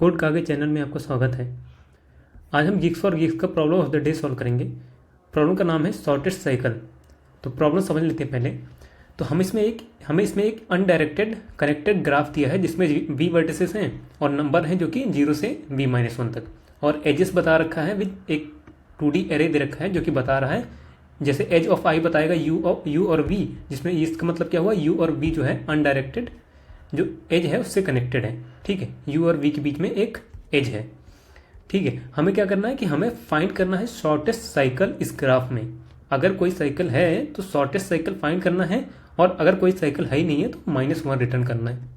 Code कागज channel में आपका स्वागत है। आज हम गिग्स फॉर गिग्स का problem of the day solve करेंगे। प्रॉब्लम का नाम है शॉर्टेस्ट साइकिल। तो प्रॉब्लम समझ लेते हैं पहले। तो हमें इसमें एक अनडायरेक्टेड कनेक्टेड ग्राफ दिया है जिसमें v वर्टिसेस हैं और नंबर हैं जो कि 0 से v-1 तक, और एजेस बता रखा है विद एक 2D एरे दे रखा है जो कि बता रहा है जैसे एज ऑफ i बताएगा u और v, जिसमें इसका मतलब क्या हुआ, u और v जो है अनडायरेक्टेड जो एज है उससे कनेक्टेड है। ठीक है, u और v के बीच में एक एज है। ठीक है, हमें क्या करना है कि हमें फाइंड करना है शॉर्टेस्ट साइकिल इस ग्राफ में। अगर कोई साइकिल है तो शॉर्टेस्ट साइकिल फाइंड करना है, और अगर कोई साइकिल है ही नहीं है तो -1 रिटर्न करना है।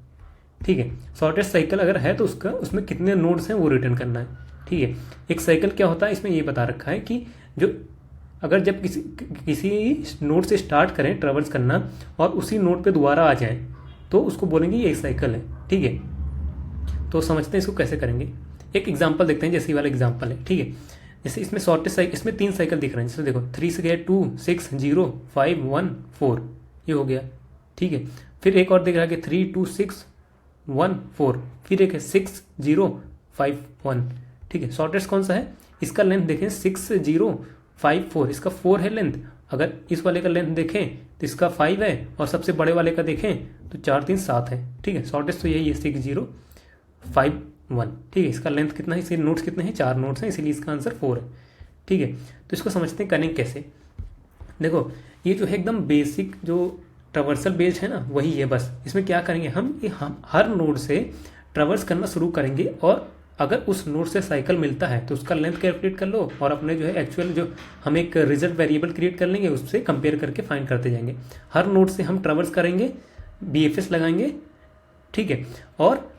ठीक है, शॉर्टेस्ट साइकिल अगर है तो उसमें कितने नोड्स हैं वो रिटर्न करना है। ठीक है, एक साइकिल क्या होता है इसमें ये बता रखा है कि अगर जब किसी नोड से स्टार्ट करें ट्रेवल्स करना और उसी नोड पे दोबारा आ जाएं तो उसको बोलेंगे ये एक साइकिल है। ठीक है, तो समझते हैं इसको कैसे करेंगे। एक एग्जांपल देखते हैं, जैसे वाला एग्जांपल है। ठीक है, जैसे इसमें शॉर्टेस्ट साइकिल, इसमें 3 साइकिल दिख रहे हैं। जैसे देखो 3 से गया 2 6 0 5 1 4, ये हो गया। ठीक है, फिर एक और दिख रहा है कि 3 2 6 1 4, फिर एक है 6 0 5 1। ठीक है, शॉर्टेस्ट कौन सा है, इसका लेंथ देखें 6 0 5 4, इसका 4 है लेंथ। अगर इस वाले का लेंथ देखें तो इसका 5 है, और सबसे बड़े वाले का देखें तो 4 3 7 है। ठीक है, शॉर्टेस्ट तो यही है 6 0 5 1। ठीक है, इसका लेंथ कितना है, इसके नोट्स कितने हैं, 4 नोट्स हैं, इसीलिए इसका आंसर 4 है। ठीक है, तो इसको समझते हैं करेंगे कैसे। देखो ये जो है एकदम बेसिक जो ट्रावर्सल बेस्ड है ना वही है। बस इसमें क्या करेंगे हम हर नोड से ट्रावर्स करना शुरू करेंगे, और अगर उस नोड से साइकिल मिलता है तो उसका लेंथ कैलकुलेट कर लो, और अपने जो है एक्चुअल जो हम एक रिजल्ट वेरिएबल क्रिएट कर लेंगे उससे कंपेयर करके फाइंड करते जाएंगे। हर नोड से हम ट्रावर्स करेंगे, BFS लगाएंगे। ठीक है, और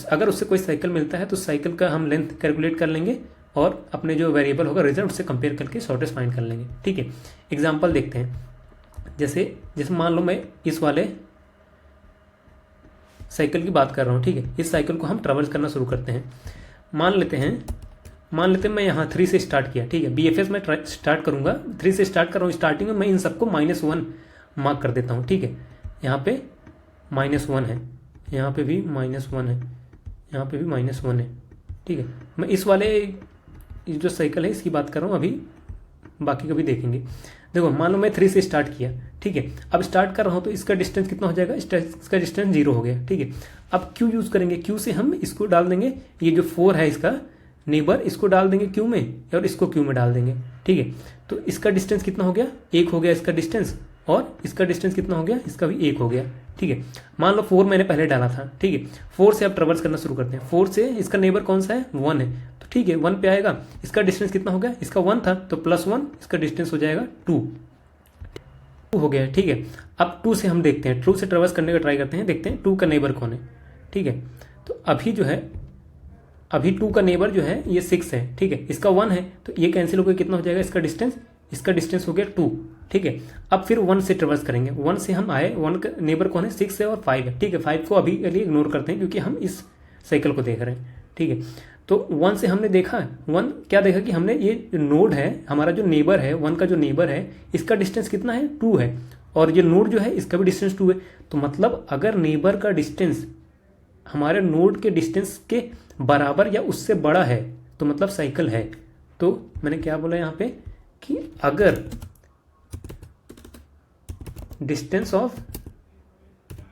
अगर उससे कोई साइकिल मिलता है तो साइकिल का हम लेंथ कैलकुलेट कर लेंगे, और अपने जो वेरिएबल होगा रिजल्ट उससे कंपेयर करके शॉर्टेस्ट फाइंड कर लेंगे। ठीक है, एग्जाम्पल देखते हैं। जैसे मान लो मैं इस वाले साइकिल की बात कर रहा हूँ। ठीक है, इस साइकिल को हम ट्रेवल करना शुरू करते हैं। मान लेते हैं मैं यहाँ 3 से स्टार्ट किया। ठीक है, BFS में स्टार्ट करूँगा, 3 से स्टार्ट कर रहा हूँ। स्टार्टिंग में मैं इन सबको -1 मार्क कर देता हूँ। ठीक है, यहाँ पे -1 है, यहाँ पे भी -1 है, यहाँ पे भी -1 है। ठीक है, मैं इस वाले जो साइकिल है इसकी बात कर रहा हूँ, अभी बाकी का भी देखेंगे। देखो मान लो मैं 3 से स्टार्ट किया। ठीक है, अब स्टार्ट कर रहा हूँ तो इसका डिस्टेंस कितना हो जाएगा, इसका डिस्टेंस 0 हो गया। ठीक है, अब Q यूज करेंगे, Q से हम इसको डाल देंगे, ये जो 4 है इसका नेबर, इसको डाल देंगे Q में, और इसको Q में डाल देंगे। ठीक है, तो इसका डिस्टेंस कितना हो गया, 1 हो गया इसका डिस्टेंस, और इसका डिस्टेंस कितना हो गया, इसका भी 1 हो गया। ठीक है, मान लो 4 मैंने पहले डाला था। ठीक है, 4 से आप ट्रेवल्स करना शुरू करते हैं। 4 से इसका नेबर कौन सा है, 1 है, तो ठीक है 1 पे आएगा। इसका डिस्टेंस कितना हो गया, इसका 1 था तो +1, इसका डिस्टेंस हो जाएगा 2 हो गया। ठीक है, अब 2 से हम देखते हैं, 2 से ट्रेवल्स करने का ट्राई करते हैं, देखते हैं 2 का नेबर कौन है। ठीक है, तो अभी 2 का नेबर जो है ये 6 है। ठीक है, इसका 1 है तो ये कैंसिल होकर कितना हो जाएगा, इसका डिस्टेंस हो गया 2। ठीक है, अब फिर 1 से ट्रेवल्स करेंगे। 1 से हम आए, 1 का नेबर कौन है, 6 है और 5 है। ठीक है, 5 को अभी के लिए इग्नोर करते हैं क्योंकि हम इस साइकिल को देख रहे हैं। ठीक है, तो 1 से हमने देखा, 1 क्या देखा कि हमने ये नोड है हमारा जो नेबर है, 1 का जो नेबर है इसका डिस्टेंस कितना है, 2 है, और ये नोड जो है इसका भी डिस्टेंस 2 है। तो मतलब अगर नेबर का डिस्टेंस हमारे नोड के डिस्टेंस के बराबर या उससे बड़ा है तो मतलब साइकिल है। तो मैंने क्या बोला यहाँ पे कि अगर distance of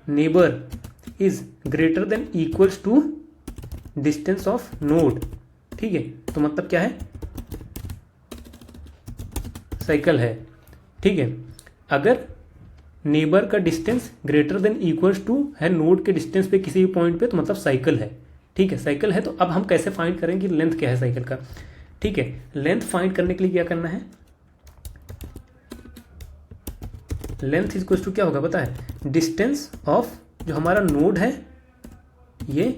neighbour is greater than equals to distance of node, ठीक है, तो मतलब क्या है, साइकिल है। ठीक है, अगर नेबर का distance greater than equals to है नोड के डिस्टेंस पे किसी भी पॉइंट पे तो मतलब साइकिल है। ठीक है, साइकिल है। तो अब हम कैसे फाइंड करेंगे लेंथ क्या है साइकिल का। ठीक है, लेंथ फाइंड करने के लिए क्या करना है, लेंथ इज इक्वल्स टू क्या होगा पता है, डिस्टेंस ऑफ जो हमारा नोड है ये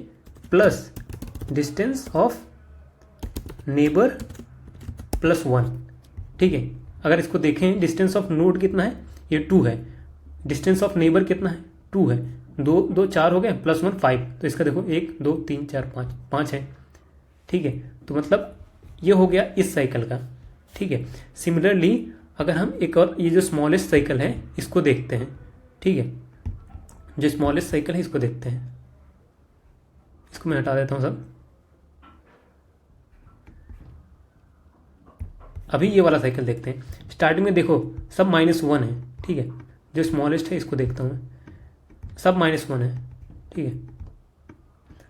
प्लस डिस्टेंस ऑफ नेबर +1। ठीक है, अगर इसको देखें डिस्टेंस ऑफ नोड कितना है, ये 2 है, डिस्टेंस ऑफ नेबर कितना है, 2 है, 2 2 4 हो गए, +1 5, तो इसका देखो 1 2 3 4 5 है। ठीक है, तो मतलब ये हो गया इस साइकिल का। ठीक है, सिमिलरली अगर हम एक और ये जो स्मॉलेस्ट साइकिल है इसको देखते हैं। ठीक है, जो स्मॉलेस्ट साइकिल है इसको देखते हैं, इसको मैं हटा देता हूँ सब। अभी ये वाला साइकिल देखते हैं। स्टार्टिंग में देखो सब -1 है, ठीक है। जो स्मॉलेस्ट है इसको देखता हूँ मैं, सब -1 है, ठीक है।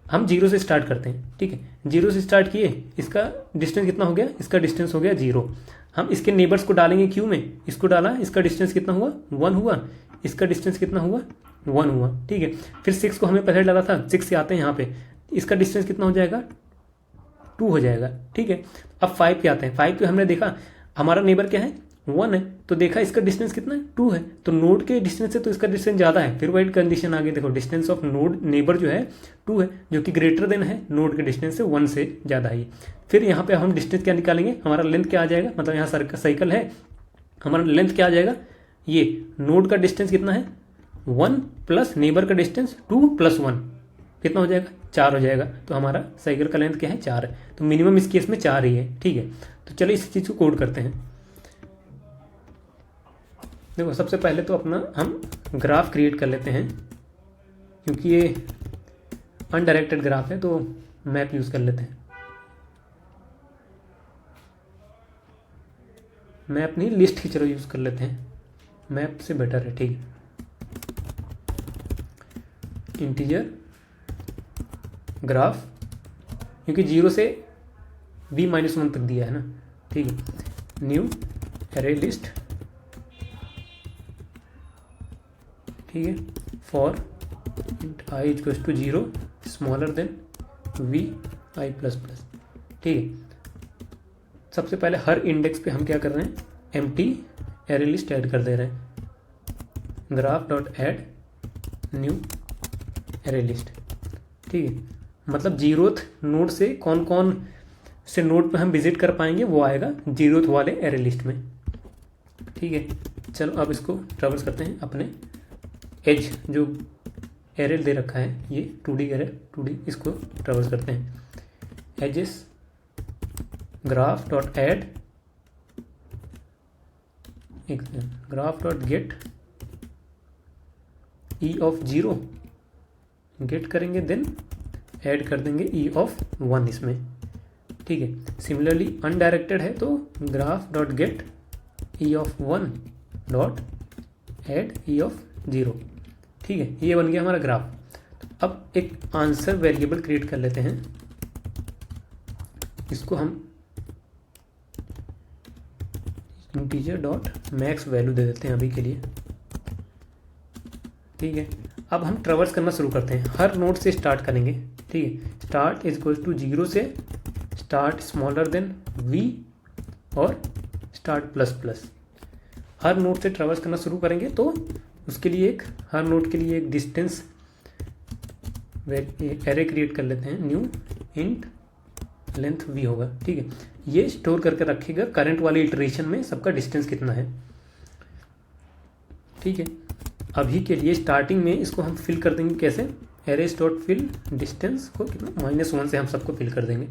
हम 0 से स्टार्ट करते हैं, ठीक है। 0 से स्टार्ट किए, इसका डिस्टेंस कितना हो गया, इसका डिस्टेंस हो गया 0। हम इसके नेबर्स को डालेंगे क्यू में, इसको डाला, इसका डिस्टेंस कितना हुआ 1 हुआ, इसका डिस्टेंस कितना हुआ 1 हुआ, ठीक है। फिर 6 को हमें पहले डाला था, 6 से आते हैं यहाँ पे, इसका डिस्टेंस कितना हो जाएगा 2 हो जाएगा, ठीक है। अब 5 पे आते हैं, 5 पे हमने देखा हमारा नेबर क्या है 1 है, तो देखा इसका डिस्टेंस कितना है 2 है, तो नोड के डिस्टेंस से तो इसका डिस्टेंस ज़्यादा है। फिर वही कंडीशन आगे देखो, डिस्टेंस ऑफ नोड नेबर जो है 2 है, जो कि ग्रेटर देन है नोड के डिस्टेंस से 1 से ज़्यादा ही। फिर यहाँ पे हम डिस्टेंस क्या निकालेंगे, हमारा लेंथ क्या आ जाएगा, मतलब यहाँ साइकिल है, हमारा लेंथ क्या आ जाएगा, ये नोड का डिस्टेंस कितना है 1 प्लस नेबर का डिस्टेंस 2 + 1 कितना हो जाएगा 4 हो जाएगा। तो हमारा साइकिल का लेंथ क्या है 4 है, तो मिनिमम इस केस में 4 ही है, ठीक है। तो चलिए इस चीज़ को कोड करते हैं। देखो सबसे पहले तो अपना हम ग्राफ क्रिएट कर लेते हैं, क्योंकि ये अनडायरेक्टेड ग्राफ है तो मैप यूज़ कर लेते हैं। मैप नहीं, लिस्ट की चलो यूज़ कर लेते हैं, मैप से बेटर है, ठीक है। इंटीजर ग्राफ, क्योंकि 0 से b-1 तक दिया है ना, ठीक है। न्यू एरे लिस्ट, ठीक है, for int i = 0 smaller than vi++, ठीक है। सबसे पहले हर इंडेक्स पे हम क्या कर रहे हैं, एम्प्टी एरे लिस्ट ऐड कर दे रहे हैं, graph dot add new array list, ठीक है। मतलब 0th नोड से कौन कौन से नोड पे हम विजिट कर पाएंगे वो आएगा 0th वाले एरे लिस्ट में, ठीक है। चलो अब इसको ट्रेवर्स करते हैं, अपने एज जो एरे दे रखा है ये 2D एरे 2D, इसको ट्रेवर्स करते हैं। Edges graph dot add, graph dot get E of 0 get करेंगे, देन ऐड कर देंगे ई ऑफ 1 इसमें, ठीक है। सिमिलरली अनडायरेक्टेड है तो graph dot get E of 1 dot add E of 0, ठीक है। ये बन गया हमारा ग्राफ। अब एक आंसर वेरिएबल क्रिएट कर लेते हैं, इसको हम इंटीजर डॉट मैक्स वैल्यू दे देते हैं अभी के लिए, ठीक है। अब हम ट्रेवर्स करना शुरू करते हैं, हर नोड से स्टार्ट करेंगे, ठीक है। स्टार्ट = 0 से स्टार्ट स्मॉलर देन v और स्टार्ट ++। हर नोड से ट्रेवर्स करना शुरू करेंगे तो उसके लिए हर नोड के लिए एक डिस्टेंस एरे क्रिएट कर लेते हैं, न्यू इंट लेंथ v होगा, ठीक है। ये स्टोर करके रखेगा करंट वाले इटरेशन में सबका डिस्टेंस कितना है, ठीक है। अभी के लिए स्टार्टिंग में इसको हम फिल कर देंगे कैसे, एरेस डॉट फिल डिस्टेंस को कितना -1 से हम सबको फिल कर देंगे,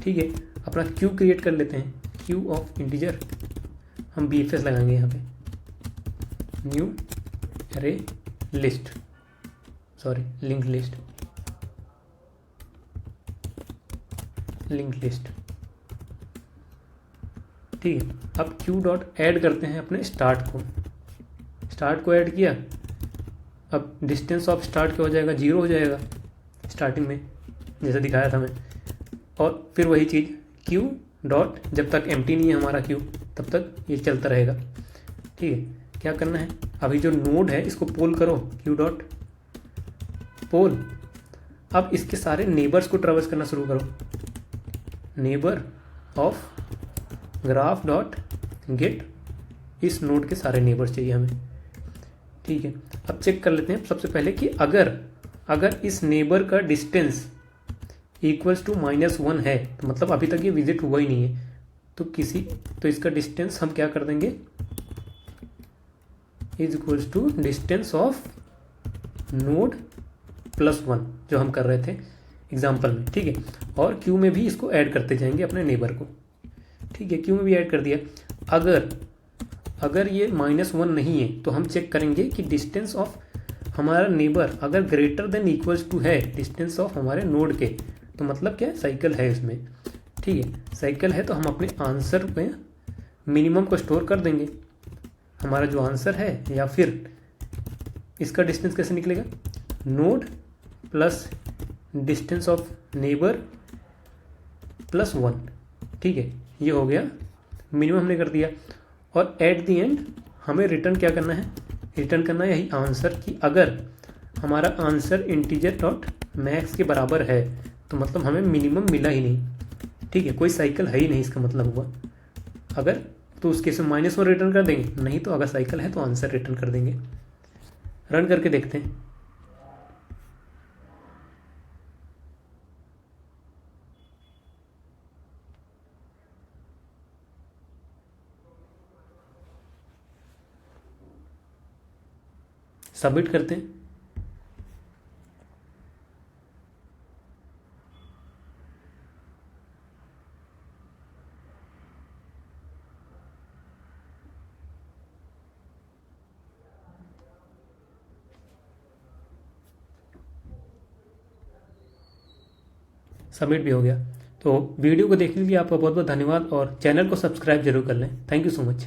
ठीक है। अपना क्यू क्रिएट कर लेते हैं, क्यू ऑफ इंटीजर, हम BFS लगाएंगे यहाँ पे, new array list, sorry link list, ठीक है। अब क्यू डॉट ऐड करते हैं अपने स्टार्ट को ऐड किया, अब डिस्टेंस ऑफ स्टार्ट क्या हो जाएगा 0 हो जाएगा स्टार्टिंग में जैसा दिखाया था मैं, और फिर वही चीज़ क्यू डॉट, जब तक एम्प्टी नहीं है हमारा क्यू तब तक ये चलता रहेगा, ठीक है। क्या करना है, अभी जो नोड है इसको पोल करो, क्यू डॉट पोल। अब इसके सारे नेबर्स को ट्रेवर्स करना शुरू करो, neighbour of graph dot gate, इस नोड के सारे नेबर्स चाहिए हमें, ठीक है। अब चेक कर लेते हैं सबसे पहले कि अगर इस नेबर का डिस्टेंस इक्वल्स टू -1 है तो मतलब अभी तक ये विजिट हुआ ही नहीं है, तो इसका डिस्टेंस हम क्या कर देंगे, is equals to distance of node +1 जो हम कर रहे थे एग्जाम्पल में, ठीक है। और क्यू में भी इसको ऐड करते जाएंगे अपने नेबर को, ठीक है। क्यू में भी ऐड कर दिया। अगर ये -1 नहीं है तो हम चेक करेंगे कि डिस्टेंस ऑफ हमारा नेबर अगर ग्रेटर देन इक्वल्स टू है डिस्टेंस ऑफ हमारे नोड के, तो मतलब क्या है, साइकिल है इसमें, ठीक है। साइकिल है तो हम अपने आंसर में मिनिमम को स्टोर कर देंगे, हमारा जो आंसर है, या फिर इसका डिस्टेंस कैसे निकलेगा, node plus distance of neighbour plus 1। ठीक है, ये हो गया मिनिमम हमने कर दिया। और एट द एंड हमें रिटर्न क्या करना है, रिटर्न करना है यही आंसर कि अगर हमारा आंसर इंटीजर डॉट मैक्स के बराबर है तो मतलब हमें मिनिमम मिला ही नहीं। ठीक है, कोई साइकिल है ही नहीं, इसका मतलब हुआ। अगर तो उस केस में -1 रिटर्न कर देंगे, नहीं तो अगर साइकिल है तो आंसर रिटर्न कर देंगे। रन करके देखते हैं। सबमिट करते हैं। सबमिट भी हो गया। तो वीडियो को देखने के लिए आपका बहुत बहुत धन्यवाद और चैनल को सब्सक्राइब जरूर कर लें। Thank you so much.